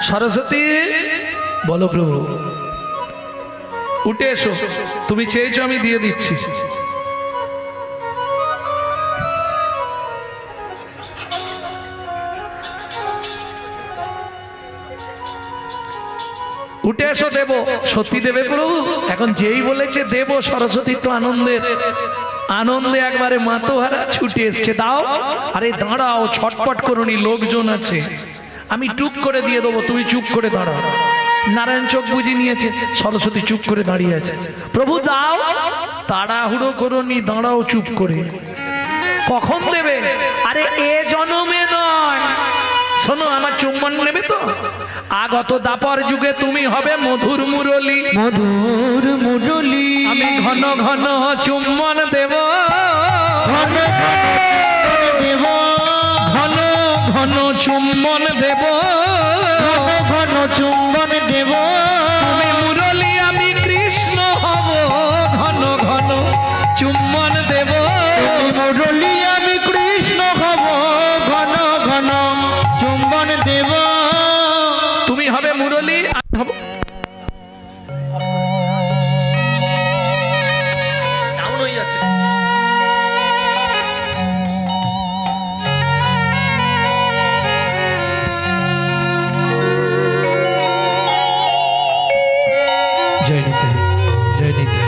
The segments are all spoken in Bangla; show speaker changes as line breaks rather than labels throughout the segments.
সরস্বতী বলো প্রভু উঠে এসো, তুমি চেয়েছো আমি দিয়ে দিচ্ছি। উঠে এসো, দেব, সত্যি দেবে প্রভু। এখন যেই বলেছে দেব, সরস্বতী তো আনন্দে একবারে মাতোহারা ছুটে এসছে, দাও। আরে দাঁড়াও, ছটপট করুনি, লোকজন আছে, আমি টুক করে দিয়ে দেবো, তুমি চুপ করে দাঁড়াও। নারায়ণ চোখ বুঝি নিয়েছে, সরস্বতী চুপ করে দাঁড়িয়ে আছে। প্রভু দাও, তাড়াহুড়ো করুনি, দাঁড়াও চুপ করে। কখন দেবে? আরে এ জন্মে নয়। শোনো, আমার চুম্বন নেবে তো? আগত দাপর যুগে তুমি হবে মধুর মুরলী,
মধুর মুরলী।
আমি ঘন ঘন চুম্বন দেব,
ঘন দেব,
ঘন ঘন চুম্বন দেব,
ঘন চুম্বন দেব।
তুমি মুরলী আমি কৃষ্ণ হব, ঘন ঘন চুম্বন দেব।
মুরলী আমি কৃষ্ণ হব, ঘন ঘন চুম্বন দেব।
তুমি হবে মুরলী, আমি হব। ডাউন হয়ে যাচ্ছে। জয় নিতাই, জয় নিতাই।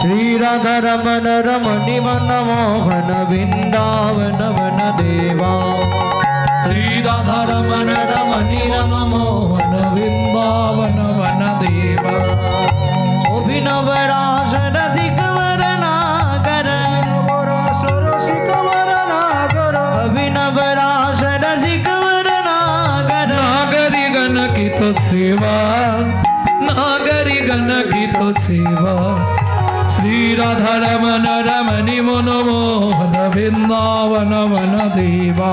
श्री राधा रमन रमणि मन मोहन वृंदावन वन देवा।
श्री राधा रमन रमणि मन मोहन वृंदावन वन देवा।
अभिनव रास रसिक वरनागर, अभिनव रास रसिक वरनागर।
नागरी गण की तो सेवा, नागरी गण की तो सेवा। श्री राधा रमन रमणि मन मोहन वृंदावन वन देवा।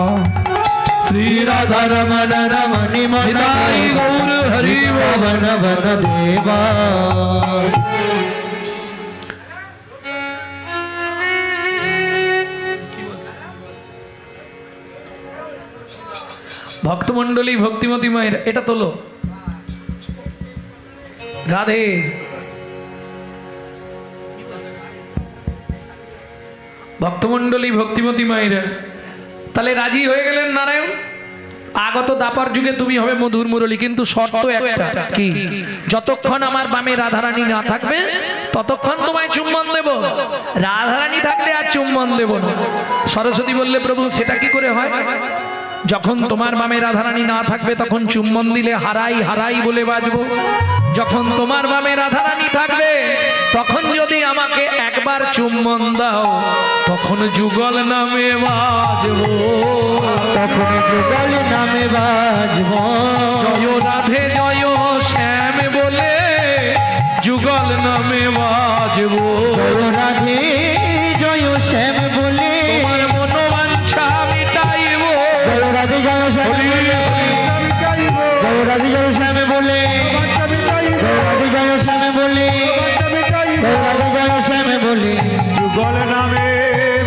श्री राधा रमन रमणि मन गौर हरि
वन वन देवा।
ভক্তমণ্ডলী, ভক্তিমতী মায়ের এটা তোলো। রাধে। ভক্তমণ্ডলী, ভক্তিমতী মায়েরা তাহলে রাজি হয়ে গেলেন নারায়ণ। আগত দাপর যুগে তুমি হবে মধুর মুরলী, কিন্তু শর্ত একটা, কি? যতক্ষণ আমার বামে রাধারানী না থাকবে ততক্ষণ তোমায় চুম্বন দেব, রাধারানী থাকলে আর চুম্বন দেব না। সরস্বতী বললে প্রভু সেটা কি করে হয়? যখন তোমার বামে রাধারানী না থাকবে তখন চুম্বন দিলে হারাই হারাই বলে বাজবো, যখন তোমার বামে রাধারানী থাকবে তখন যদি আমাকে একবার চুম্বন দাও তখন যুগল নামে বাজবো,
তখন যুগল নামে বাজবো।
জয় রাধে জয় শ্যাম বলে যুগল নামে বাজবো।
জয় রাধে জয় শ্যাম বলে
তোমার মনোবাঞ্ছা মিটাইবো।
জয় রাধে জয় শ্যাম বলে, জয় রাধে জয় শ্যাম বলে, জয় রাধে জয় শ্যাম বলে, জয় রাধে জয় শ্যাম বলে যুগল নামে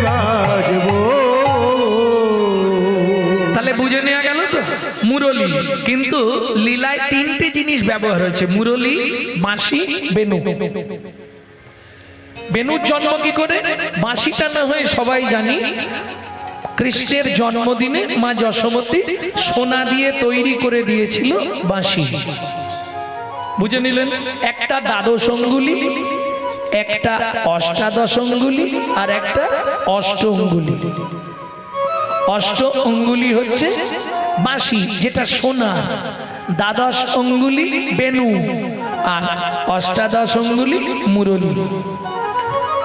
বাজবো।
তাহলে বুঝে নেওয়া গেল তো মুরলী। কিন্তু লীলায় তিনটে জিনিস ব্যবহার হয়েছে, মুরলী, বাঁশি, বেনু। বেনুর জন্ম কি করে? বাঁশিটা না হয় সবাই জানি, কৃষ্ণের জন্মদিনে মা যশোমতী সোনা দিয়ে তৈরি করে দিয়েছিল বাঁশি। বুঝে নিলেন? একটা দ্বাদশ অঙ্গুলি, একটা অষ্টাদশ অঙ্গুলি, আর একটা অষ্ট অঙ্গুলি। অষ্ট অঙ্গুলি হচ্ছে বাঁশি, যেটা সোনা, দ্বাদশ অঙ্গুলি বেনু, আর অষ্টাদশ অঙ্গুলি মুরলী।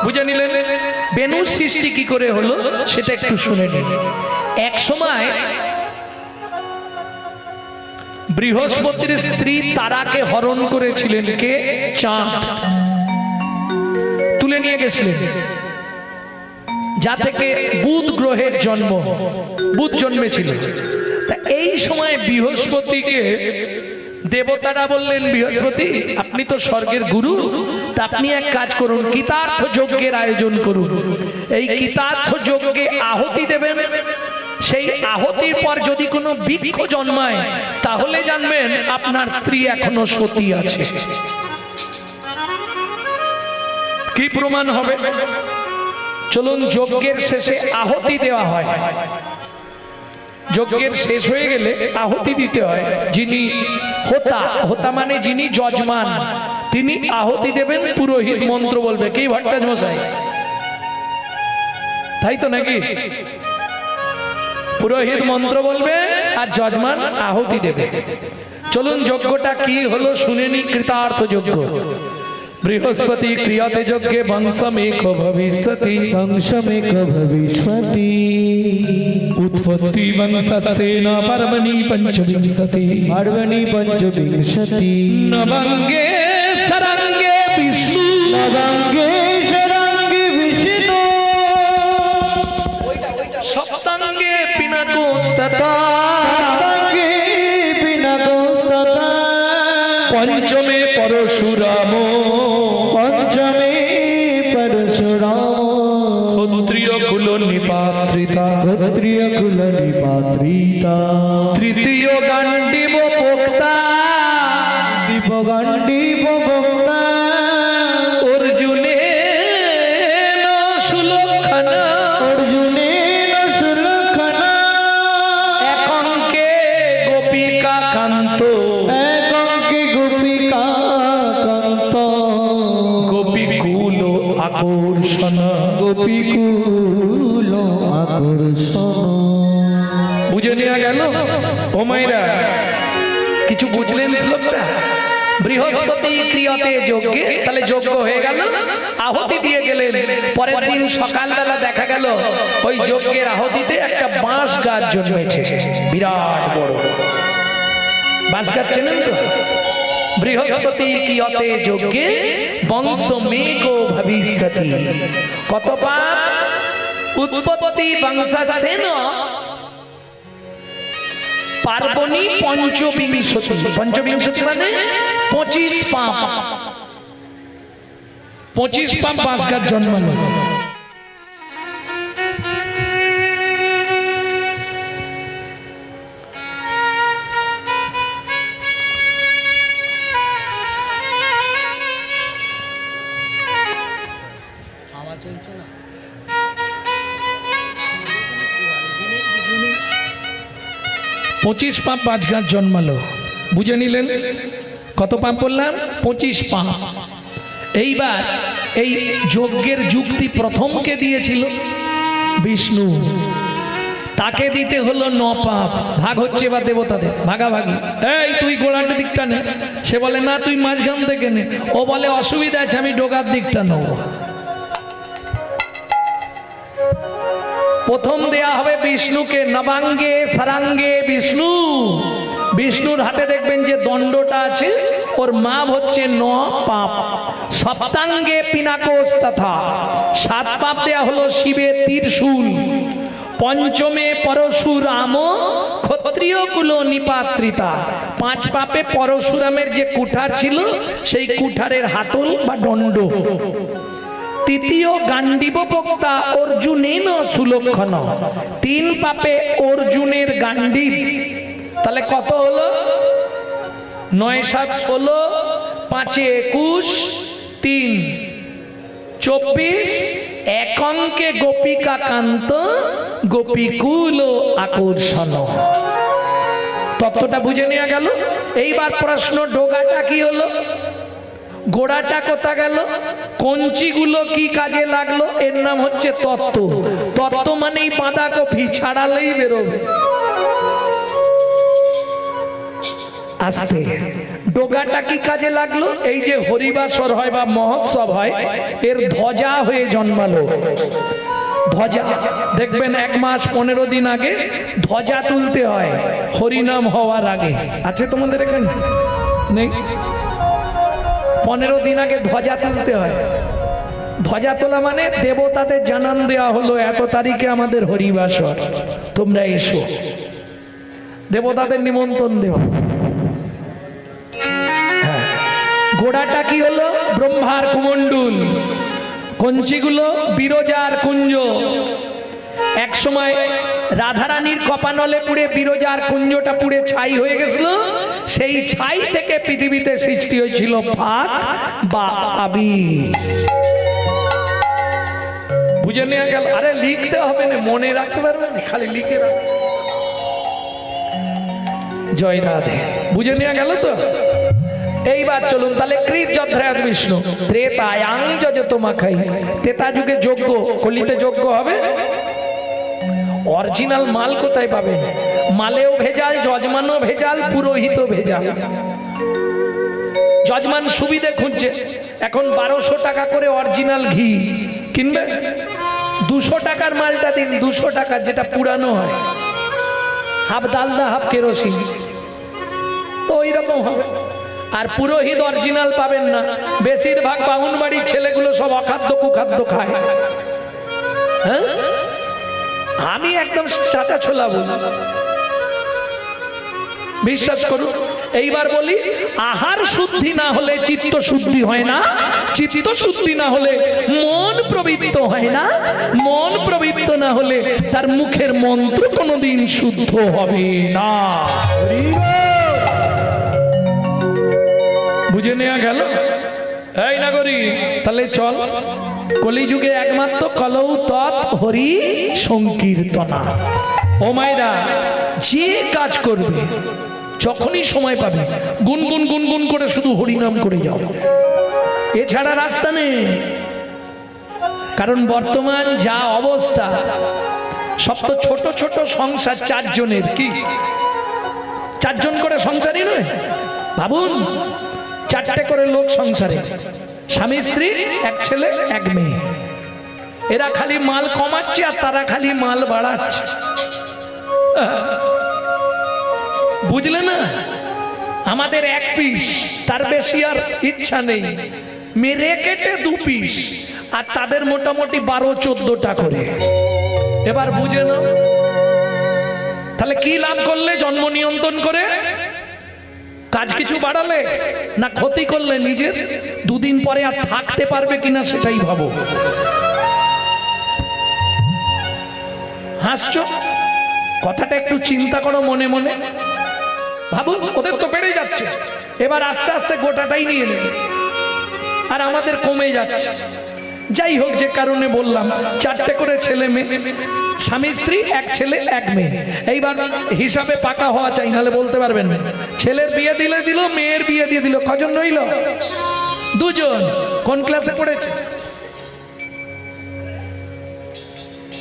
বুঝে নিলেন? বেনুর সৃষ্টি কি করে হলো সেটা একটু শুনে নিন। এক সময় বৃহস্পতির স্ত্রী তারাকে হরণ করেছিলেন কে? চাঁদ। তুলে নিয়ে গেছিলেন, যা থেকে বুধ গ্রহের জন্ম, বুধ জন্মেছিল। তা এই সময় বৃহস্পতিকে দেবতারা বললেন বৃহস্পতি আপনি তো স্বর্গের গুরু, তা আপনি এক কাজ করুন, কৃতার্থ যজ্ঞের আয়োজন করুন। এই কৃতার্থ যজ্ঞে আহুতি দেবেন, সেই আহুতির পর যদি কোনো বৃক্ষ জন্মায় তাহলে জানবেন আপনার স্ত্রী এখনো সতী আছে। কি প্রমাণ হবে? চলুন, যজ্ঞের শেষে আহুতি দেওয়া হয়। যজ্ঞের শেষ হয়ে গেলে আহুতি দিতে হয়। যিনি হোতা, হোতা মানে যিনি যজমান, তিনি আহুতি দেবেন, পুরোহিত মন্ত্র বলবে। কি ভট্টাচার্য মশাই, তাই তো নাকি? পুরোহিত মন্ত্র বলবে আর যজমান আহুতি দেবে। চলুন, যজ্ঞটা কি হলো শুনে নি। কৃতার্থ যজ্ঞ। বৃহস্পতি ক্রিয়তে যজ্ঞে বংশমেক ভবিষ্যতি,
বংশমেক ভবিষ্যতি,
উৎপত্তি বংশস্যেন পার্বণী পঞ্চবিংশতি,
পার্বণী পঞ্চবিংশতি,
নবঙ্গে সরঙ্গে বিষ্ণু,
নবঙ্গে সরঙ্গে বিষ্ণু,
সপ্তাঙ্গে পিনাকোস্ততা,
সপ্তাঙ্গে পিনাকোস্ততা,
পঞ্চমে পরশুরাম,
পঞ্চমে পরশুরাম,
ক্ষত্রিয় কুল নিপাত্রিতা,
ক্ষত্রিয় কুল নিপাত্রিতা,
তৃতীয় গান্ডীব পোক্তা,
দীপগান্ডীব ভক্তা,
অর্জুনে সুলক্ষণা,
অর্জুনেন সুলক্ষণা,
একাঙ্কে গোপিকা কান্ত,
একাঙ্কে গোপিকা কান্ত,
গোপীকুল আকর্ষণ।
গোপীকুল আকর্ষণ।
বুঝে নেওয়া গেল? ও মায়েরা, কিছু বুঝলেন শ্লোকটা? বৃহস্পতি ক্রিয়তে যজ্ঞে, তাহলে যজ্ঞ হয়ে গেল, আহুতি দিয়ে গেলেন। পরের দিন সকালবেলা দেখা গেল ওই যজ্ঞের আহুতিতে একটা বাঁশ গাছ জন্মেছে, বিরাট বড় বাঁশ গাছ। চেনেন তো? বৃহস্পতি ক্রিয়তে যজ্ঞে বংশমেক ভবিষ্যতি। কত পাপ? উৎপত্তি বংশস্যেন পার্বণী পঞ্চবিংশতি। পঞ্চবিংশতি মানে 25 পাপ। 25 পাপ বাঁশ গাছ জন্মানো।
হাওয়া চলছে না।
25 পাপ বাঁশ গাছ জন্মালো। বুঝে নিলেন? কত পাপ বললাম? 25 পাপ। এইবার এই যজ্ঞের যুক্তি প্রথমকে দিয়েছিল বিষ্ণু, তাকে দিতে হলো 9 পাপ। ভাগ হচ্ছে বা দেবতাদের ভাগাভাগি। এই তুই গোড়ার দিকটা নে, সে বলে না তুই মাঝখান থেকে নে, ও বলে অসুবিধা আছে আমি ডোগার দিকটা নেব। প্রথম দেয়া হবে বিষ্ণুকে, নবাঙ্গে সারাঙ্গে বিষ্ণু। বিষ্ণুর হাতে দেখবেন যে দণ্ডটা আছে, ওর মাপ হচ্ছে 9 পাপ। সপ্তাঙ্গে পিনাকোস তথা 7 পাপ দেয়া হলো শিবের ত্রিশূল। পঞ্চমে পরশুরাম ক্ষত্রিয় কুল নিপাত্রিতা। 5 পাপে পরশুরামের যে কুঠার ছিল সেই কুঠারের হাতল বা দণ্ড। তৃতীয় গান্ডীব বক্তা অর্জুনেন সুলক্ষণ। 3 পাপে অর্জুনের গান্ডীব। তাহলে কত হলো? 9 7 16, 5 21, 3 24, এক অঙ্কে গোপিকা কান্ত, গোপীকুল আকর্ষণ। তত্ত্বটা বুঝে নেওয়া গেল। এইবার প্রশ্ন, ডোগাটা কি হলো? গোড়াটা কোথা গেল? কঞ্চিগুলো কি কাজে লাগলো? এর নাম হচ্ছে তত্ত্ব। তত্ত্ব মানেই বাঁধাকপি, ছাড়ালেই বেরোবে। আস্তে, ডোগাটা কি কাজে লাগলো? এই যে হরিবাসর হয় বা মহোৎসব হয়, এর ধ্বজা হয়ে জন্মালো। ধ্বজা দেখবেন 1 মাস 15 দিন আগে ধ্বজা তুলতে হয় হরিনাম হওয়ার আগে। আছে তোমাদের এখানে? নেই? 15 দিন আগে ধ্বজা তুলতে হয়। ধ্বজা তোলা মানে দেবতাদের জানান দেওয়া হলো এত তারিখে আমাদের হরিবাসর, তোমরা এসো। দেবতাদের নিমন্ত্রণ দেওয়া। গোড়াটা কি হলো? ব্রহ্মার কুমণ্ডল। কঞ্চিগুলো বিরজার কুঞ্জ। এক সময় রাধারানীর কপানলে পুড়ে বিরজার কুঞ্জটা পুড়ে ছাই হয়ে গেছিল। সেই ছাই থেকে পৃথিবীতে সৃষ্টি হয়েছিল ফাগ বা আবির। বুঝে নেওয়া গেল? আরে লিখতে হবে না, মনে রাখতে পারবে না, খালি লিখে রাখতে। জয় রাধে। বুঝে নেওয়া গেল তো? এইবার চলুন তাহলে কৃত যত্রায়ত বিষ্ণু ত্রেতায়াং যজত মাখাই। ত্রেতা যুগে যজ্ঞ, কলিতে যজ্ঞ হবে। অরিজিনাল মাল কোথায় পাবেন? মালেও ভেজাল, যজমানও ভেজাল, পুরোহিতও ভেজাল। যজমান সুবিধে খুঁজছে, এখন 1200 টাকা করে অরিজিনাল ঘি কিনবে। 200 টাকার মালটা দিন, 200 টাকার, যেটা পুরানো হয়, হাফ ডালদা হাফ কেরোসিন, তো ওই রকম হবে। আর পুরোহিত অরিজিনাল পাবেন না। বেশিরভাগ বামুন বাড়ির ছেলেগুলো সব অখাদ্য কুখাদ্য খায়। হ্যাঁ, আমি একদম চাচা ছোলা বলি, বিশ্বাস করুন। এইবার বলি, আহার শুদ্ধি না হলে চিত্ত শুদ্ধি হয় না, চিত্ত শুদ্ধি না হলে মন প্রবৃত্ত হয় না, মন প্রবৃত্ত না হলে তার মুখের মন্ত্র কোনোদিন শুদ্ধ হবে না। বুঝে নেওয়া গেল? এই নাগরী, তাহলে চল, কলিযুগে একমাত্র কলৌ তৎ হরি সংকীর্তনা। ও মায়েরা, যে কাজ করবে যখনই সময় পাবে গুনগুন গুনগুন করে শুধু হরিনাম করে যাও, এছাড়া রাস্তা নেই। কারণ বর্তমান যা অবস্থা, সব তো ছোট ছোট সংসার, 4 জনের, কি 4 জন করে সংসারই নয়। ভাবুন, 4টে করে লোক সংসারে, স্বামী স্ত্রী, 1 ছেলে 1 মেয়ে। এরা খালি মাল কমাচ্ছে আর তারা খালি মাল বাড়াচ্ছে। বুঝলে না? আমাদের 1 পিস, তার বেশি আর ইচ্ছা নেই। মেরে কেটে 2 পিস, আর তাদের মোটামুটি 12-14টা করে। এবার বুঝে না? তাহলে কি লাভ করলে জন্ম নিয়ন্ত্রণ করে? কাজ কিছু বাড়ালে না ক্ষতি করলে নিজের? 2 দিন পরে আর থাকতে পারবে কিনা সেটাই ভাবো। হাসছো? কথাটা একটু চিন্তা করো মনে মনে। ভাবো, ওদের তো বেড়ে যাচ্ছে, এবার আস্তে আস্তে গোটাটাই নিয়ে নেবে, আর আমাদের কমে যাচ্ছে। যাই হোক, যে কারণে বললাম, 4টে করে ছেলে মেয়ে, স্বামী স্ত্রী, 1 ছেলে 1 মেয়ে। এইবার হিসাবে পাকা হওয়া চাই, নাহলে বলতে পারবেন না। ছেলের বিয়ে দিলে দিল, মেয়ের বিয়ে দিয়ে দিল, কজন রইল? 2 জন। কোন ক্লাসে পড়েছে?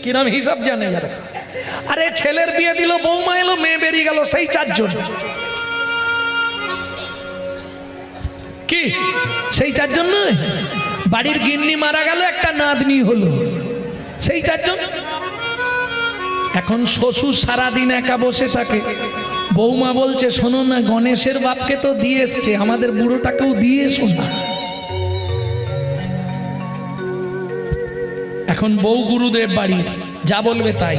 কি নাম? হিসাব জানে যারা। আরে ছেলের বিয়ে দিল, বৌমা এলো, মেয়ে বেরিয়ে গেল, সেই 4 জন। কি সেই 4 জন নয়? বাড়ির গিন্নি মারা গেল, একটা নাতনি হলো, সেই 4 জন। এখন শ্বশুর সারাদিন একা বসে থাকে, বৌমা বলছে, শোনো না, গণেশের বাপকে তো দিয়ে এসছে, আমাদের বুড়োটাকেও দিয়ে এসো না। এখন বউ গুরুদেব বাড়ির, যা বলবে তাই।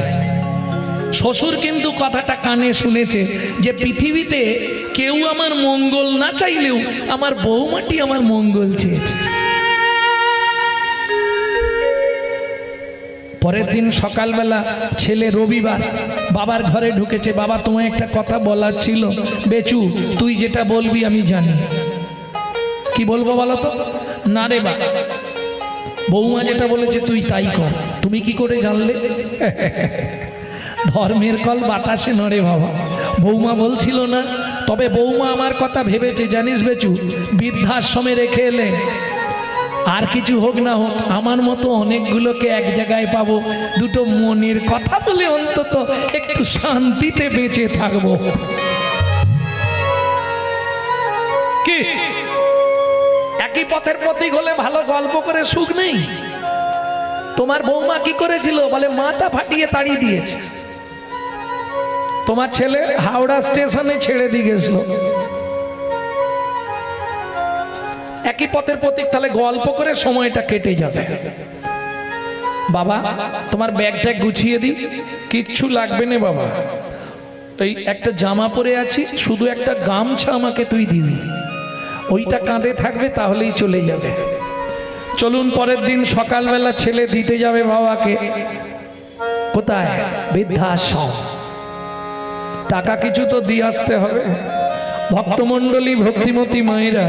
শ্বশুর কিন্তু কথাটা কানে শুনেছে যে পৃথিবীতে কেউ আমার মঙ্গল না চাইলেও আমার বৌমাটি আমার মঙ্গল চেয়েছে। পরের দিন সকালবেলা ছেলে রবিবার বাবার ঘরে ঢুকেছে। বাবা, তোমায় একটা কথা বলার ছিল। বেচু, তুই যেটা বলবি আমি জানি। কি বলবো বলো তো? না রে বা, বৌমা যেটা বলেছে তুই তাই কর। তুমি কি করে জানলে? ধর্মের কল বাতাসে নড়ে বাবা, বৌমা বলছিল না। তবে বৌমা আমার কথা ভেবেছে, জানিস বেচু, বৃদ্ধাশ্রমে রেখে এলে আর কিছু হোক না হোক আমার মতো অনেকগুলোকে এক জায়গায় পাবো, 2টো মনের কথা বলে অন্তত একটু শান্তিতে বেঁচে থাকবো। কি একই পথের প্রতীক হলে ভালো গল্প করে সুখ নেই? তোমার বৌমা কি করেছিল বলে? মাথা ফাটিয়ে তাড়িয়ে দিয়েছে। তোমার ছেলে হাওড়া স্টেশনে ছেড়ে দিয়ে গেছিল। একই পথের প্রতীক, তাহলে গল্প করে সময়টা কেটে যাবে। বাবা, তোমার ব্যাগটা গুছিয়ে দিই। কিচ্ছু লাগবে না বাবা, এই একটা জামা পরে আছি, শুধু একটা গামছা আমাকে তুই দিবি। ওইটা কাঁধে থাকবে, তাহলেই চলে যাবে। চলুন পরের দিন সকালবেলা ছেলে দিতে যাবে বাবাকে। কোথায়? বৃদ্ধাশ্রম। টাকা কিছু তো দিয়ে আসতে হবে। ভক্তমণ্ডলী, ভক্তিমতী মায়েরা,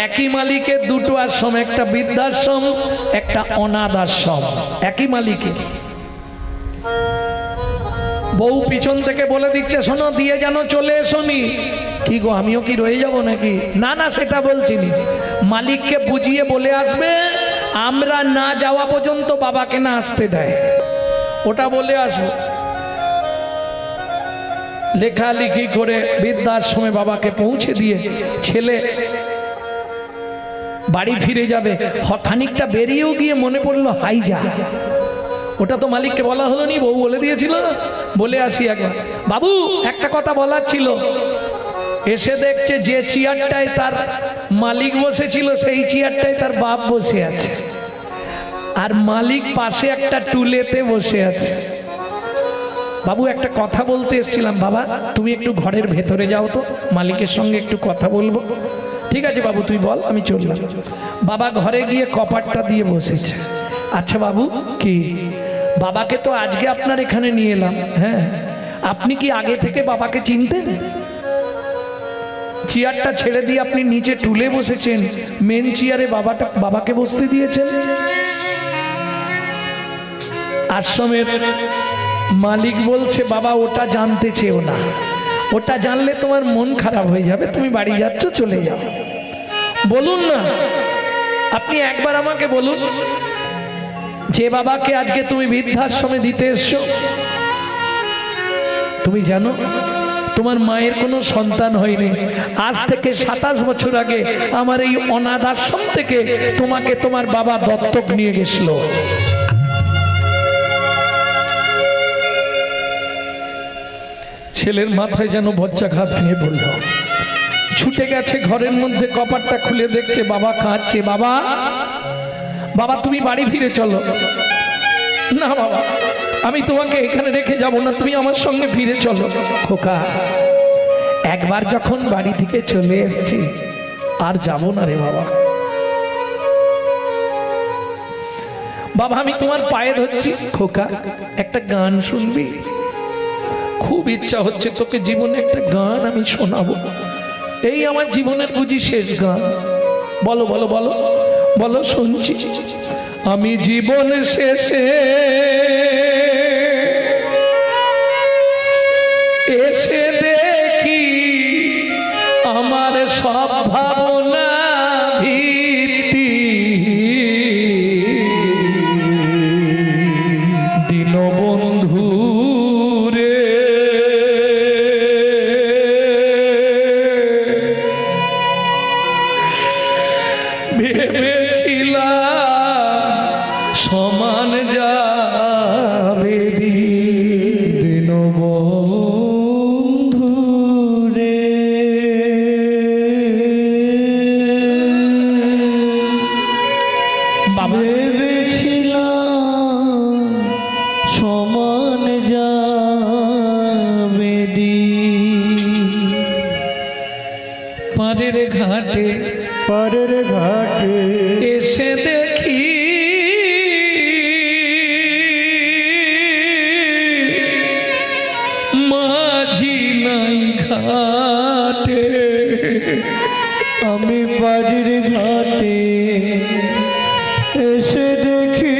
একই মালিকের দুটো আশ্রম, একটা বৃদ্ধাশ্রম, একটা অনাথ আশ্রম, একই মালিকের। বউ পিছন থেকে বলে দিচ্ছে, শোনো দিয়ে যেন চলে এসোনি। কি গো, আমিও কি রয়ে যাব নাকি? না না, সেটা বলছি না, মালিককে বুঝিয়ে বলে আসবে আমরা না যাওয়া পর্যন্ত বাবাকে না আসতে দেয়, ওটা বলে আসবো। লেখালেখি করে বৃদ্ধাশ্রমে বাবাকে পৌঁছে দিয়ে ছেলে বাড়ি ফিরে যাবে। খানিকটা বেরিয়েও গিয়ে মনে পড়লো, হাই যা, ওটা তো মালিককে বলা হলো নি, বউ বলে দিয়েছিল, বলে আসি একবার। বাবু একটা কথা বলার ছিল। এসে দেখছে যে চেয়ারটায় তার মালিক বসেছিল সেই চেয়ারটায় তার বাপ বসে আছে, আর মালিক পাশে একটা টুলেতে বসে আছে। বাবু একটা কথা বলতে এসেছিলাম। বাবা তুমি একটু ঘরের ভেতরে যাও তো, মালিকের সঙ্গে একটু কথা বলবো। ঠিক আছে বাবু তুই বল, আমি চললাম। বাবা ঘরে গিয়ে কপাটটা দিয়ে বসেছে। আচ্ছা বাবু, কি বাবাকে তো আজকে আপনার এখানে নিয়ে এলাম, হ্যাঁ, আপনি কি আগে থেকে বাবাকে চিনতেন? চেয়ারটা ছেড়ে দিয়ে আপনি নিচে টুলে বসেছেন, মেন চেয়ারে বাবাকে বসতে দিয়েছেন। আশ্রমের মালিক বলছে, বাবা ওটা জানতে চেও না, ওটা জানলে তোমার মন খারাপ হয়ে যাবে, তুমি বাড়ি যাচ্ছ চলে যাও। বলুন না, আপনি একবার আমাকে বলুন, যে বাবাকে আজকে তুমি বৃদ্ধাশ্রমে দিতে এসছো, তুমি জানো তোমার মায়ের কোনো সন্তান হয়নি। আজ থেকে 27 বছর আগে আমার এই অনাথ আশ্রম থেকে তোমাকে তোমার বাবা দত্তক নিয়ে গেছিল। ছেলের মাথায় যেন বজ্রাঘাত নিয়ে পড়ল, ছুটে গেছে ঘরের মধ্যে, কপাটটা খুলে দেখছে বাবা কাঁদছে। বাবা, বাবা তুমি বাড়ি ফিরে চলো। না বাবা, আমি তোমাকে এখানে রেখে যাব না, তুমি আমার সঙ্গে ফিরে চলো। খোকা, একবার যখন বাড়ি থেকে চলে এসেছি আর যাব না রে বাবা। বাবা আমি তোমার পায়ে ধরছি। খোকা, একটা গান শুনবি? খুব ইচ্ছা হচ্ছে তোকে জীবনে একটা গান আমি শোনাবো। এই আমার জীবনের বুঝি শেষ গান। বলো বলো বলো বলো, শুনছি। আমি জীবন শেষে এসে দেখি আমার সব ভাবনা ভিত্তি, দীনবন্ধু রে ভেবেছিলাম সমান যাবে দীনবন্ধু রে। বাবা ভেবেছিলাম সমান যাবে পারের ঘাটে,
পারের ঘাটে
এসে দেখি মাঝি নাই ঘাটে।
আমি পারের ঘাটে এসে দেখি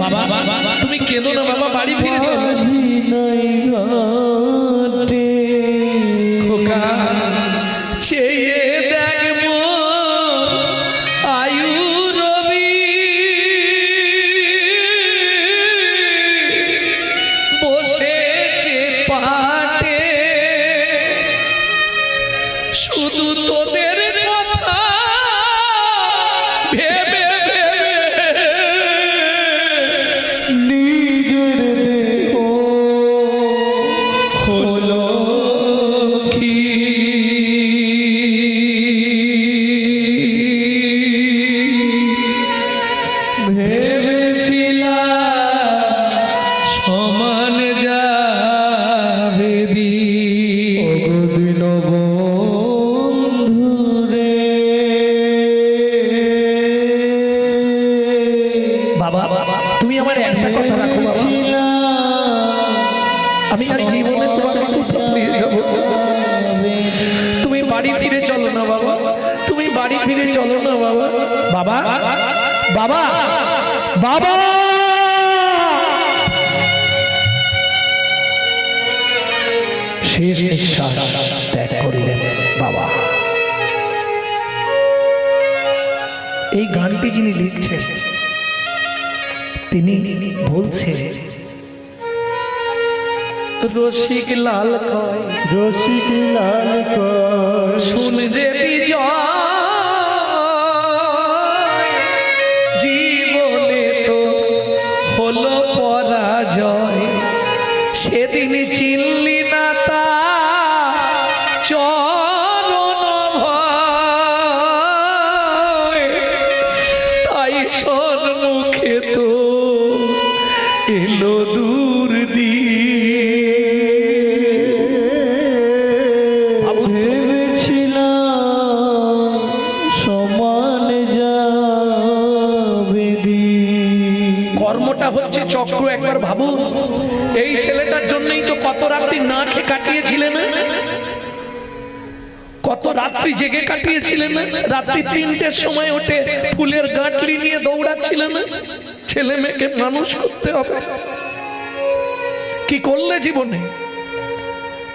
বাবা বাবা তুমি কেঁদো না বাবা, বাড়ি ফিরে চলো।
মাঝি নাই ঘাটে।
খোকা চেয়ে দেখ মোর আয়ু রবি, বসেছে পাটে শুধু তোদের কথা ভেবে ভেবে
নিজের দেহ
হলো কি। ভেবেছিলাম সমান যাবে বাবা বাবা বাবা শেষ নিঃশ্বাস ত্যাগ করলেন বাবা। এই গানটি যিনি লিখছেন তিনি বলছেন, রসিক লাল কয়
রসিক লাল কয়
শুন রে বিজয়, জীবনে তো হলো পরাজয়, সেদিন চিনলি না তা চরণ ভয়, তাই সন্মুখে তো এলো দূর কর্মটা হচ্ছে চক্র। একবার ভাবুন, এই ছেলেটার জন্যই তো কত রাত্রি না খেয়ে কাটিয়েছিলেন, কত রাত্রি জেগে কাটিয়েছিলেন, রাত্রি 3টের সময় ওঠে ফুলের গাঁটলি নিয়ে দৌড়াচ্ছিলেন। ছেলে মেয়েকে মানুষ করতে হবে, কি করলে জীবনে?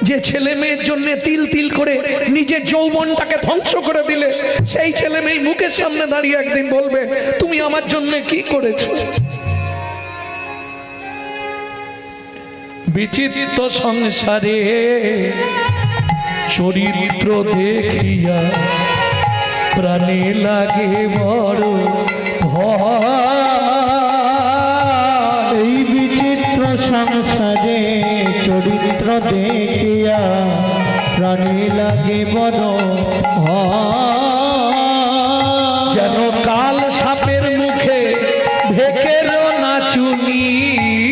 যে ছেলে মেয়ের জন্য তিল তিল করে নিজের যৌবনটাকে ধ্বংস করে দিলে, সেই ছেলে মেয়ে মুখের সামনে দাঁড়িয়ে একদিন বলবে তুমি আমার জন্য কি করেছো। বিচিত্র সংসারে চরিত্র দেখিয়া প্রাণে লাগে বড় ভয়,
এই বিচিত্র সংসারে চরিত্র দেখিয়া প্রাণে লাগে বড় ভয়,
যেন কাল সাপের মুখে ভেকের নাচুনি,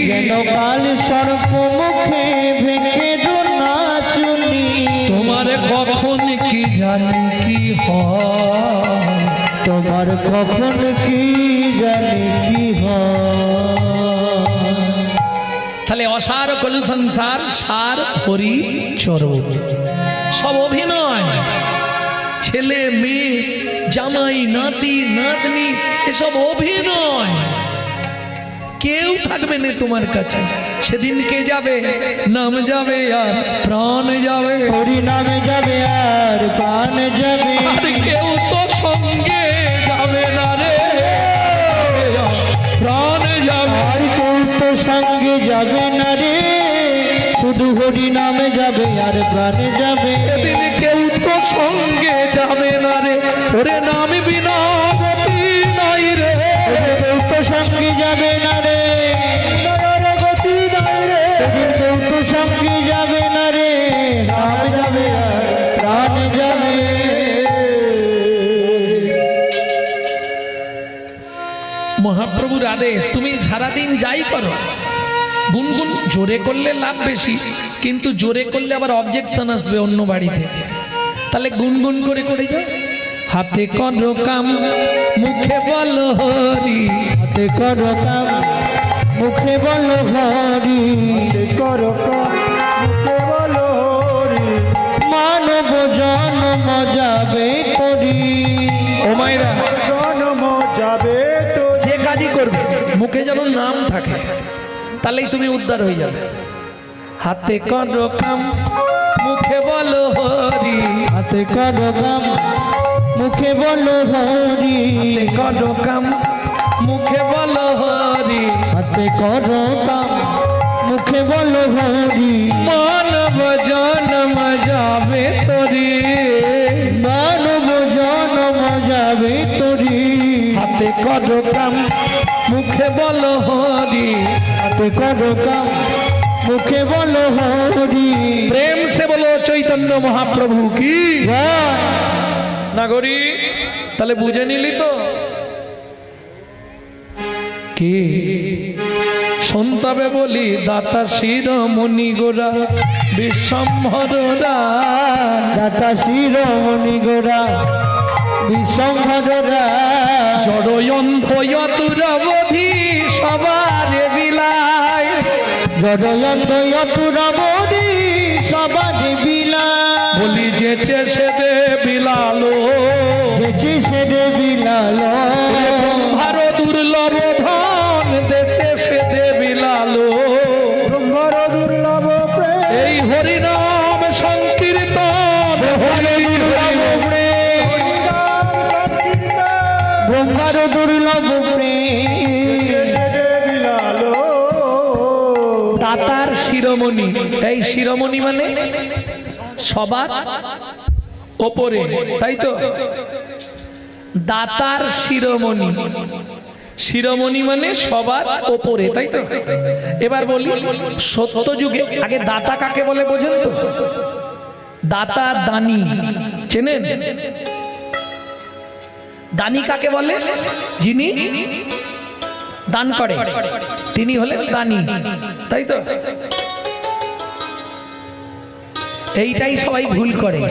যেন কাল সর্প মুখে ভেকের নাচুনি,
তোমার কখন কি জানি কি হয়,
তোমার কখন কি জানি কি হয়।
তাহলে অসার কলু সংসার সার হরি চরণ, সব অভিনয়। ছেলে মেয়ে জামাই নাতি নাতনি এসব অভিনয়, কেউ থাকবে না তোমার কাছে। সেদিন কে যাবে? নাম যাবে আর প্রাণ যাবে,
হরি নামে যাবে আর প্রাণ যাবে,
আর কেউ তো সঙ্গে যাবে না রে, প্রাণ যাবে
আর কেউ তো সঙ্গে যাবে না রে, শুধু হরি নামে যাবে আর প্রাণ যাবে।
সেদিন কেউ তো সঙ্গে যাবে না রে, ওরে নাম বিনা গতি নাই রে,
কেউ তো সঙ্গে যাবে না রে, গতি নাই রে, কেউ তো সঙ্গে যাবে না রে, নাম যাবে আর প্রাণ যাবে।
মহাপ্রভুর আদেশ, তুমি সারাদিন যাই করো গুনগুন, জোরে করলে লাভ বেশি, কিন্তু জোরে করলে আবার অবজেকশন আসবে অন্য বাড়ি থেকে, তাহলে গুনগুন করে করে যাও। হাতে করো কাম মুখে বলো হরি,
হাতে করো কাম মুখে বলো হরি, হাতে করো কাম মুখে বলো হরি, মানব জন্ম যাবে তোরি,
ও মায়েরা
জন্ম যাবে তো,
যে কাজই করবে মুখে যেন নাম থাকে, তাহলেই তুমি উদ্ধার হয়ে যাবে। হাতে করো কাম মুখে বলো হরি,
হাতে করো কাম মুখে বলো হরি,
হাতে করো কাম মুখে বলো হরি,
হাতে করো কাম মুখে বলো হরি,
মানব জন্ম যাবে তোরি,
মানব জন্ম যাবে তোরি,
হাতে করো কাম মুখে বলো হরি,
হাতে করো কাম মুখে বলো হরি।
প্রেম সে বলো চৈতন্য মহাপ্রভু কি নাগরী। তাহলে বুঝে নিলি তো কি সন্তাবে বলি, দাতা শিরোমণি গোরা বিশ্বম্ভরা,
দাতা শিরোমণি গোরা বিশ্বম্ভরা,
জড়য়ন্ধ অতুরবধি সবার বিলায়,
জড়য়ন্ত অতুরাবরি সবাজ বিলা
বলি যেচে সে দে বিলালো
যেচে সে দে বিলালো
ব্রহ্মার দুর্লভ ধন দেশে সে দে বিলালো
ব্রহ্মর দুর্লভ প্রেম
এই হরিনাম সংকীর্তন হরি হরি
ব্রহ্মর দুর্লভ প্রেম
দাতার শিরোমণি। এই শিরোমণি মানে সবার ওপরে, তাই তো? দাতার শিরোমণি, শিরোমণি মানে সবার ওপরে, তাই তো? এবার বলি সত্য যুগে আগে দাতা কাকে বলে বোঝেন তো? দাতা দানি চেনেন? দানি কাকে বলে? যিনি দান করে তিনি হলেন দানি, তাই তো? এইটাই সবাই ভুল করে।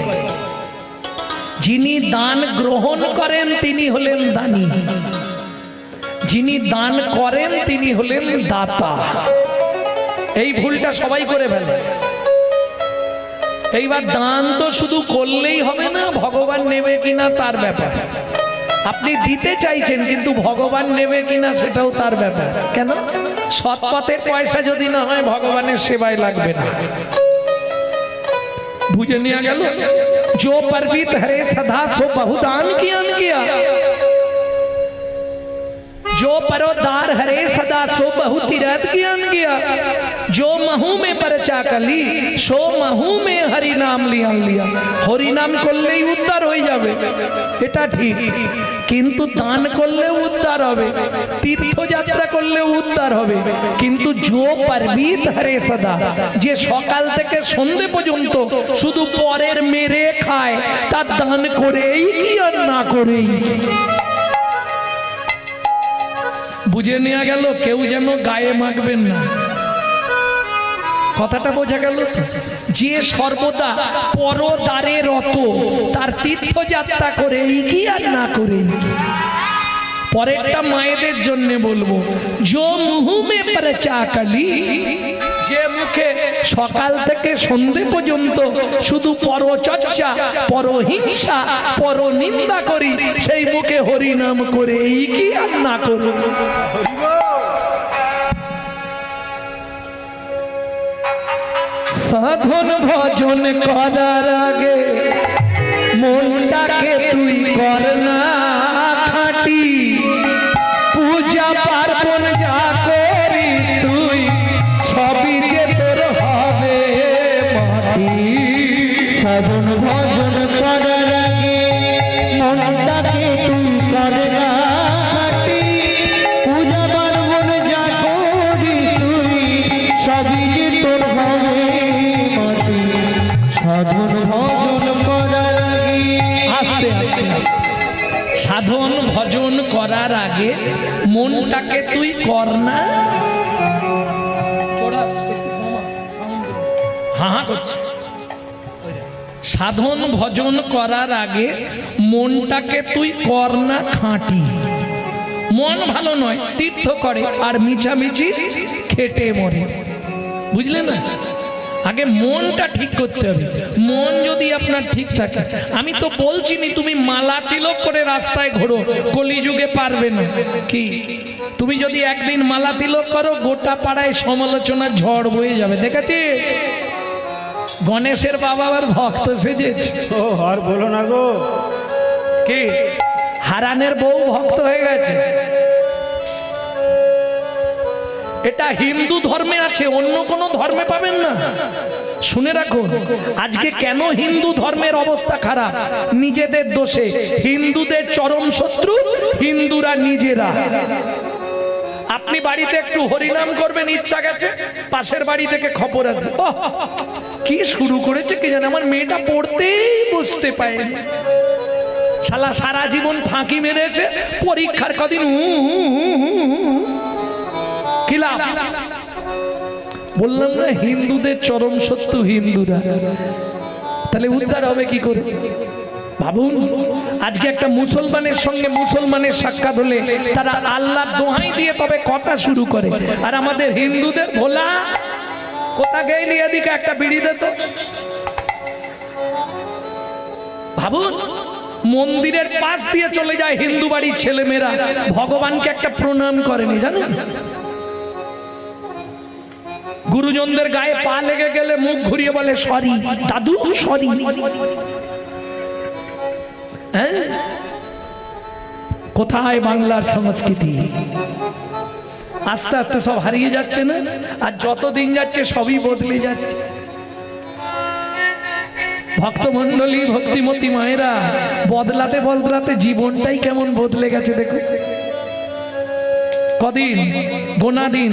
যিনি দান গ্রহণ করেন তিনি হলেন দানি, যিনি দান করেন তিনি হলেন দাতা। এই ভুলটা সবাই করে ফেলে। এইবার দান তো শুধু করলেই হবে না, ভগবান নেবে কিনা তার ব্যাপার। আপনি দিতে চাইছেন কিন্তু ভগবান নেবে কিনা সেটাও তার ব্যাপার। কেন? সৎ পথের পয়সা যদি না হয় ভগবানের সেবায় লাগবে না। বুঝে নেওয়া গেল? जो परवित हरे सदा सो बहुदान किया, जो परोदार हरे सदा सो बहु तीरथ किया, जो महू में परचा कली सो महू में हरि नाम लिया। हरि नाम করলেই উদ্ধার হয়ে যাবে, এটা ঠিক, কিন্তু দান করলেও উদ্ধার হবে, তীর্থযাত্রা করলেও উদ্ধার হবে। কিন্তু जो परवित हरे सदा, যে সকাল থেকে সন্ধে পর্যন্ত শুধু পরের মেরে খায়, তার দান করেই কি আর না করেই। বুঝে নেওয়া গেল? কেউ যেন গায়ে মাখবেন না, কথাটা বোঝা গেল তো? যে সর্বদা পরদারে রত, তার তীর্থযাত্রা করেই কি আর না করেই। পরেরটা মায়েদের জন্য বলবো, जो मुँह में परचा कली, যে মুখে সকাল থেকে সন্ধে পর্যন্ত শুধু পরচর্চা, পরহিংসা, পরনিন্দা করি, সেই মুখে হরি নাম করে এই কি আর না করুন। সাধন ভজন করার আগে মনটাকে তুই কর না খাঁটি, পূজা পার্বণ যা করিস তুই সবই যে তোর হবে মাটি।
সাধন ভজন করার আগে মনটাকে তুই কর না খাঁটি, পূজা পার্বণ যা করিস তুই সবই যে তোর হবে মাটি। সাধন ভজন করার আগে
আস্তে আস্তে সাধন ভজন করার আগে মনটাকে তুই কর না। হা করছে। সাধন ভজন করার আগে মনটাকে তুই কর না খাঁটি। মন ভালো নয়, তীর্থ করে আর মিছামিছি খেটে মরে, বুঝলে না? আগে মনটা ঠিক করতে হবে। মন যদি আপনার ঠিক থাকে, আমি তো বলছি নি তুমি মালা তিলক করে রাস্তায় ঘোরো, কলিযুগে পারবে না। কি তুমি যদি একদিন মালা তিলক করো, গোটা পাড়ায় সমালোচনার ঝড় বয়ে যাবে। দেখেছিস গণেশের বাবা আবার ভক্ত সেজেছে।
ও আর বলো না গো,
কি হারানের বউ ভক্ত হয়ে গেছে। এটা হিন্দু ধর্মে আছে, অন্য কোনো ধর্মে পাবেন না। শুনে রাখুন, আজকে কেন হিন্দু ধর্মের অবস্থা খারাপ? নিজেদের দোষে। হিন্দুদের চরম শত্রু হিন্দুরা নিজেরা। আপনি বাড়িতে একটু হরিনাম করবেন, ইচ্ছা গেছে, পাশের বাড়ি থেকে খবর আসবে, ওহ কি শুরু করেছে কি জানে, আমার মেয়েটা পড়তেই বুঝতে পারেনি, শালা সারা জীবন ফাঁকি মেরেছে, পরীক্ষার কদিন কি লাভ? বললাম না হিন্দুদের চরম শত্রু হিন্দুরা। তাহলে উদ্ধার হবে কি করে ভাবুন। আজকে একটা মুসলমানের সঙ্গে মুসলমানের সাক্ষাৎ হলে তারা আল্লাহর দোহাই দিয়ে তবে কথা শুরু করে, আর আমাদের হিন্দুদের ভোলা কোথা গেলি এদিকে একটা বিড়ি দে তো। ভাবুন, মন্দিরের পাশ দিয়ে চলে যায় হিন্দু বাড়ির ছেলেমেয়েরা, ভগবানকে একটা প্রণাম করেনি জানেন। গুরুজনদের গায়ে পা লেগে গেলে মুখ ঘুরিয়ে বলে সরি দাদু সরি। কোথায় বাংলার সংস্কৃতি? আস্তে আস্তে সব হারিয়ে যাচ্ছে না? আর যত দিন যাচ্ছে সবই বদলে যাচ্ছে। ভক্তমণ্ডলী, ভক্তিমতী মায়েরা, বদলাতে বদলাতে জীবনটাই কেমন বদলে গেছে দেখো। কদিন গোনা দিন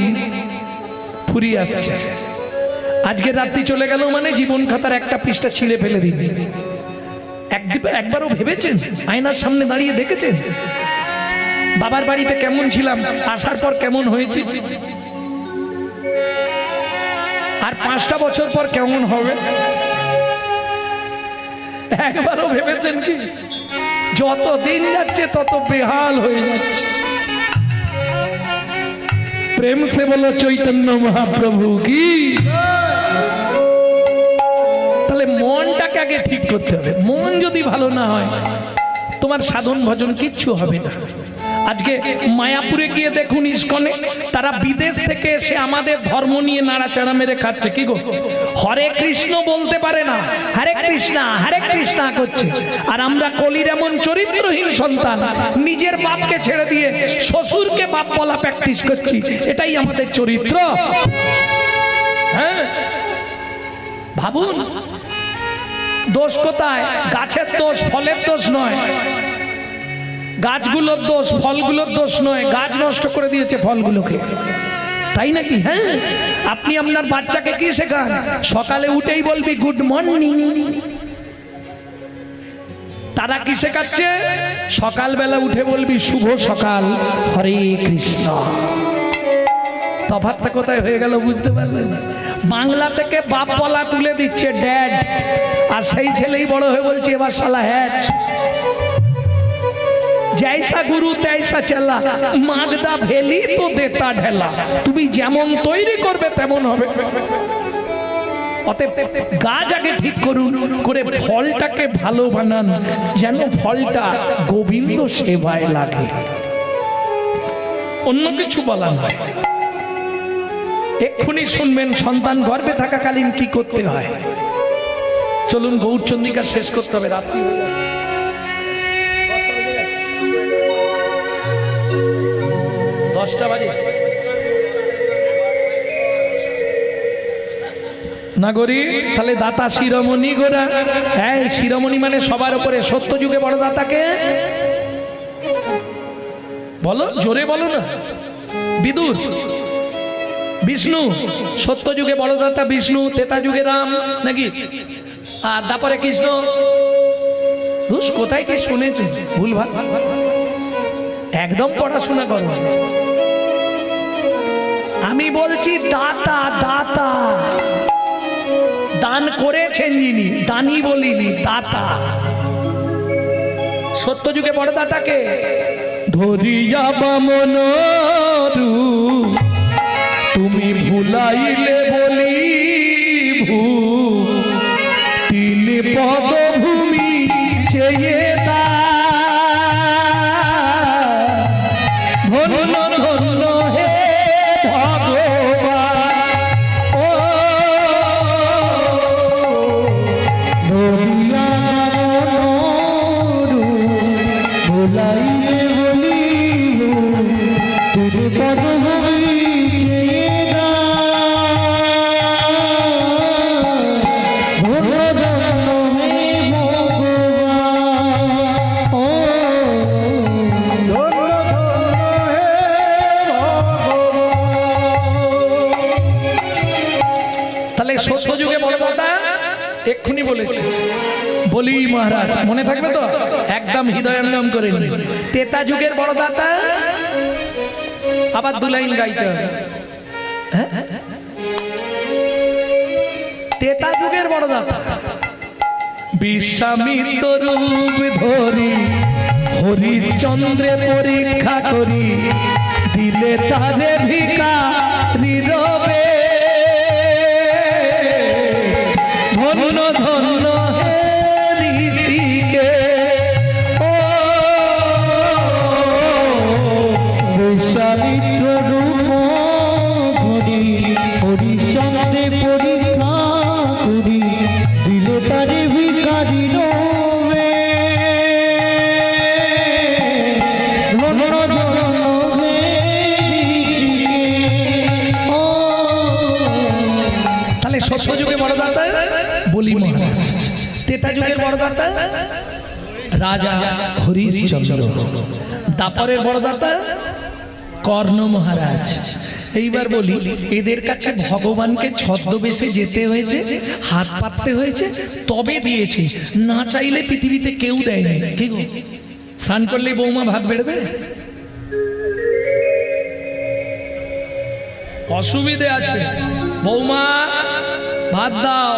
ফুরিয়ে আসছে। আজকে রাত্রি চলে গেল মানে জীবন খাতার একটা পৃষ্ঠা ছিঁড়ে ফেলে দিন। একবারও ভেবেছেন? আয়নার সামনে দাঁড়িয়ে দেখেছেন বাবার বাড়িতে কেমন ছিলাম, আসার পর কেমন হয়েছে, আর 5টা বছর পর কেমন হবে? একবারও ভেবেছেন কি? যত দিন যাচ্ছে তত বেহাল হয়ে যাচ্ছে। প্রেম সে বলো চৈতন্য মহাপ্রভু কি। তাহলে মনটাকে আগে ঠিক করতে হবে। মন যদি ভালো না হয় তোমার সাধন ভজন কিচ্ছু হবে না। আজকে মায়াপুরে গিয়ে দেখুন ইস্কনে, তারা বিদেশ থেকে এসে আমাদের ধর্ম নিয়ে নাড়াচাড়া মেরে খাচ্ছে। কি গো, হরে কৃষ্ণ বলতে পারে না, হরে কৃষ্ণা করছে। আর আমরা কলির এমন চরিত্রহীন সন্তান, নিজের বাপকে ছেড়ে দিয়ে শ্বশুরকে বাপ বলা প্র্যাকটিস করছি। এটাই আমাদের চরিত্র। হ্যাঁ, ভাবুন দোষ কোথায়? গাছের দোষ, ফলের দোষ নয়। গাছগুলোর দোষ, ফলগুলোর দোষ নয়। গাছ নষ্ট করে দিয়েছে ফলগুলোকে, তাই নাকি? হ্যাঁ, আপনি আপনার বাচ্চাকে কি শেখান? সকালে উঠেই বলবি গুড মর্নিং। তারা কি শেখাচ্ছে? সকালবেলা উঠে বলবি শুভ সকাল, হরে কৃষ্ণ। তফাৎটা কোথায় হয়ে গেল বুঝতে পারলেন? বাংলা থেকে বাপ বলা তুলে দিচ্ছে ড্যাড, আর সেই ছেলেই বড় হয়ে বলছে এবার শালা হ্যাড। जैसा गुरु तैसा चला, मागदा भेली तो देता ढेला। তুমি যেমন তৈরি করবে তেমন হবে। অতএব গাছ আগে ঠিক করুন, করে ফলটাকে ভালো বানান, যেন ফলটা গোবিন্দ সেবায় লাগে, অন্য কিছু বলা নয়। এক্ষুনি শুনবেন সন্তান গর্ভে থাকাকালীন কি করতে হয়। চলুন গৌরচন্দ্রিকা শেষ করতে হবে, রাত্রি হয়ে যাচ্ছে। 10টা বাজে। নাগরী তাহলে দাতা শিরোমণি গোরা। হ্যাঁ, শিরোমণি মানে সবার উপরে। সত্য যুগে বড় দাতাকে বলো, জোরে বলো না। বিদুর, বিষ্ণু। সত্য যুগে বড় দাতা বিষ্ণু, ত্রেতা যুগে রাম নাকি, আর তারপরে কৃষ্ণ। কোথায় কি শুনেছি ভুল ভাল? একদম পড়াশোনা করো। আমি বলছি দাতা, দাতা দান করেছেন যিনি, দানি বলিনি, দাতা। সত্য যুগে বড় দাতাকে ধরিয়া বামন তুমি ভুলাইলে বলি ভূ, তিনি পদভূমি চেয়ে দা। ধন্য ধন্য হে ভগবান, ও ধরিয়া ভুলাইলে বলি তিনি পদভূমি চেয়ে দা। ধন্য ধন্য হে ভগবান, ও তাহলে সত্য যুগে বড় দাতা এক্ষুনি বলেছে বলি মহারাজ, মনে থাকবে তো? একদম হৃদয়ঙ্গম করে নিন। ত্রেতা যুগের বড় দাতা আবার 2 লাইন গাইতে হবে। ত্রেতা যুগের বড় দাতা বিশ্বামিত্র রূপ ধরি হরিশ্চন্দ্রে পরীক্ষা করি, দিলে তারে ভিখারি রবে। ধন্য ধন্য হে ঋষিকে ও
বিশ্বামিত্র রূপ ধরি হরিচন্দ্রে পরীক্ষা করি দিল তারে ভিখারি রবে
তাহলে সত্য যুগে বড় দাতা বলি মহারাজ, তেতা যুগের বড় দাতা রাজা হরিশ্চন্দ্র, দাপরের বড় দাতা কর্ণ মহারাজ। এইবার বলি, এদের কাছে ভগবানকে ছদ্মবেশে যেতে হয়েছে, হাত পাততে হয়েছে, তবে দিয়েছে। না চাইলে পৃথিবীতে কেউ দেয়নি। কি গো, স্নান করলেই বৌমা ভাত বেড়ে দেয়? অসুবিধে আছে, বৌমা ভাত দাও,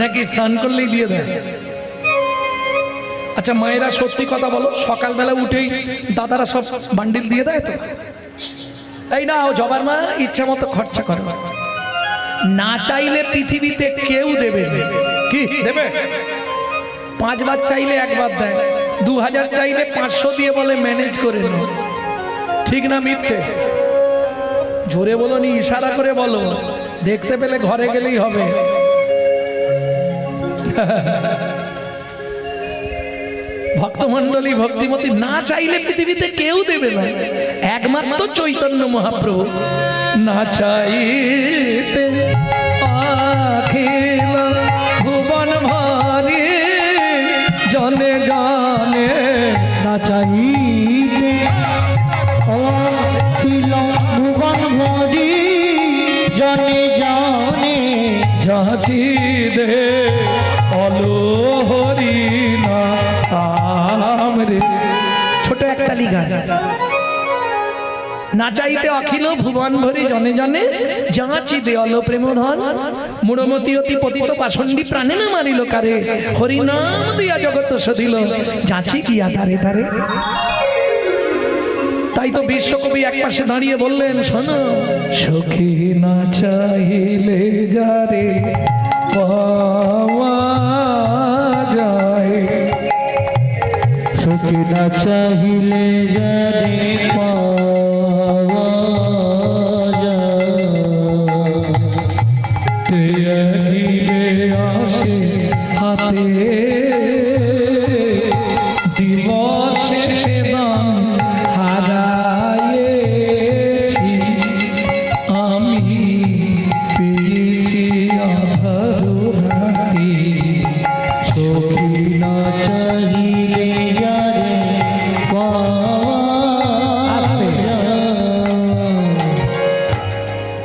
নাকি স্নান করলেই দিয়ে দেয়? আচ্ছা মায়েরা সত্যি কথা বলো, সকালবেলা উঠেই দাদারা সব বান্ডিল দিয়ে দেয় তো? এই না ও জবার মা, ইচ্ছা মতো খরচা করো। না চাইলে পৃথিবীতে কেউ দেবে না। কি দেবে? 5 বার চাইলে 1 বার দেয়, 2000 চাইলে 500 দিয়ে বলে ম্যানেজ করে নাও। ঠিক না মিথ্যে? জোরে বলো নি, ইশারা করে বলো, দেখতে পেলে ঘরে গেলেই হবে। ভক্তমন্ডলী ভক্তিমতী, না চাইলে পৃথিবীতে কেউ দেবে না, একমাত্র চৈতন্য মহাপ্রভু। না চাইতে অখিল ভুবন ভরে জনে জনে,
না চাইতে অখিল ভুবন ভরি জনে জনে
যাচি দে অলো হরি নাম রে। ছোট একটা লিগা, না চাইতে অখিল ভুবন ভরি জনে জনে যাচি দে অলো প্রেম ধন, মূঢ়মতি অতি পতিত পাষণ্ডী প্রাণে না মারিল কারে, হরি নাম দিয়া জগৎ সদিল যাচি গিয়া তারে তারে। তাই তো বিশ্বকবি একপাশে দাঁড়িয়ে বললেন, শোনো সখী না চাইলে যারে পাওয়া যায়,
সখী না চাহিলে যারে পাওয়া যায়,
তে আহিলে আসে হাতে দিবসে সেদান হারায়েছি, আমি পেয়েছি আধার রাতে,
সখী না চাহিলে যারে পাওয়া যায়।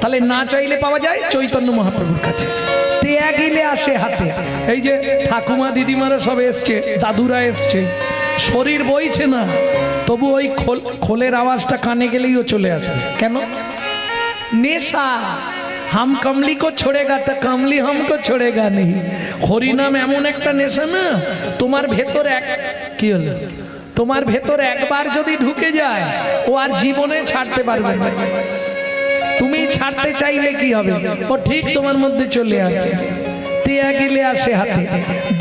তাহলে না চাইলে পাওয়া যায় চৈতন্য মহাপ্রভুর কাছে, ত্যাগিলে আসে হাতে। এই যে ঠাকুমা দিদিমারা সব এসছে, দাদুরা এসছে, শরীর বইছে না, তবু ওই খোলের আওয়াজটা কানে গেলেই ও চলে আসবে। কেন? নেশা। হাম কমলি কো ছোড়েগা তা কমলি হামকো ছোড়েগা নেই। হরি নাম এমন একটা নেশা না, তোমার ভেতর কি হলো, তোমার ভেতর একবার যদি ঢুকে যায়, ও আর জীবনে ছাড়তে পারবে না। তুমি ছাড়তে চাইলে কি হবে, ও ঠিক তোমার মধ্যে চলে আসে। ত্যাগিলে আসে হাতে,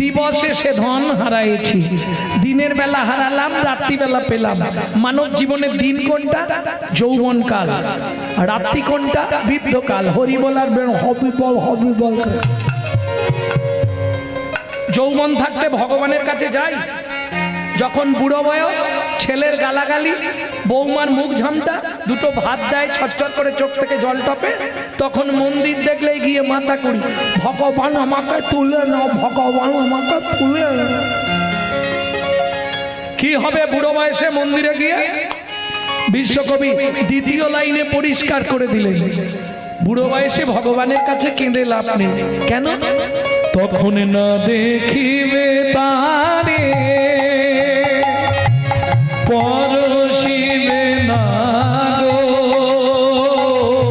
দিবসে সে ধন হারাইছি, দিনের বেলা হারালাম, রাত্রিবেলা পেলাম। মানব জীবনের দিন কোনটা? যৌবন কাল। রাত্রি কোনটা? বৃদ্ধকাল। হরি বলার হবি বল, হবি বল। যৌবন থাকতে ভগবানের কাছে যাই, যখন বুড়ো বয়স, ছেলের গালাগালি, বৌমার মুখ ঝামটা, দুটো ভাত দেয় ছটছট করে চোখ থেকে জল টপে, তখন মন্দির দেখলেই গিয়ে মাথা করি, ভগবান আমাকে তুলে নাও, ভগবান আমাকে তুলে নাও। কি হবে বুড়ো বয়সে মন্দিরে গিয়ে? বিশ্বকবি দ্বিতীয় লাইনে পরিষ্কার করে দিলেন, বুড়ো বয়সে ভগবানের কাছে কেঁদে লাভ নেই। কেন? তখন না দেখিবে তারে